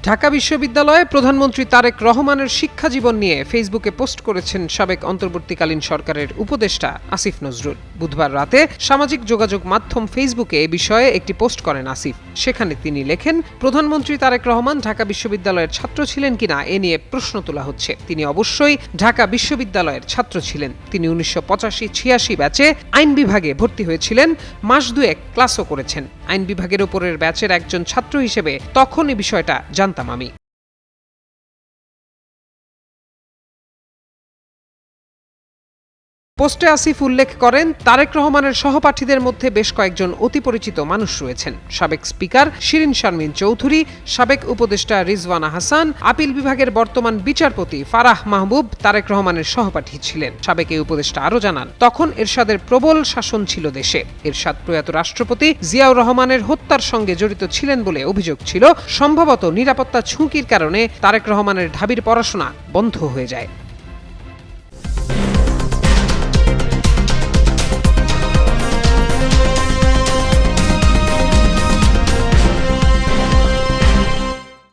ঢাকা বিশ্ববিদ্যালয়ে প্রধানমন্ত্রী তারেক রহমানের শিক্ষা জীবন নিয়ে ফেসবুকে পোস্ট করেছেন সাবেক অন্তর্বর্তীকালীন সরকারের উপদেষ্টা আসিফ নজরুল। বুধবার রাতে সামাজিক যোগাযোগ মাধ্যম ফেসবুকে এ বিষয়ে একটি পোস্ট করেন আসিফ। সেখানে তিনি লেখেন, প্রধানমন্ত্রী তারেক রহমান ঢাকা বিশ্ববিদ্যালয়ের ছাত্র ছিলেন কিনা এ নিয়ে প্রশ্ন তোলা হচ্ছে। তিনি অবশ্যই ঢাকা বিশ্ববিদ্যালয়ের ছাত্র ছিলেন। তিনি 1985-86 ব্যাচে আইন বিভাগে ভর্তি হয়েছিলেন, মাস দুয়েক ক্লাসও করেছেন। আইন বিভাগের উপরের ব্যাচের একজন ছাত্র হিসেবে তখন এই বিষয়টা জানতাম আমি। পোস্টে আসিফ উল্লেখ করেন, তারেক রহমানের সহপাঠীদের মধ্যে বেশ কয়েকজন অতি পরিচিত মানুষ রয়েছেন। সাবেক স্পিকার শিরিন শারমিন চৌধুরী, সাবেক উপদেষ্টা রিজওয়ানা হাসান, আপিল বিভাগের বর্তমান বিচারপতি ফারাহ মাহবুব তারেক রহমানের সহপাঠী ছিলেন। সাবেক এই উপদেষ্টা আরও জানান, তখন এরশাদের প্রবল শাসন ছিল দেশে। এরশাদ প্রয়াত রাষ্ট্রপতি জিয়াউর রহমানের হত্যার সঙ্গে জড়িত ছিলেন বলে অভিযোগ ছিল। সম্ভবত নিরাপত্তা ঝুঁকির কারণে তারেক রহমানের ঢাবির পড়াশোনা বন্ধ হয়ে যায়।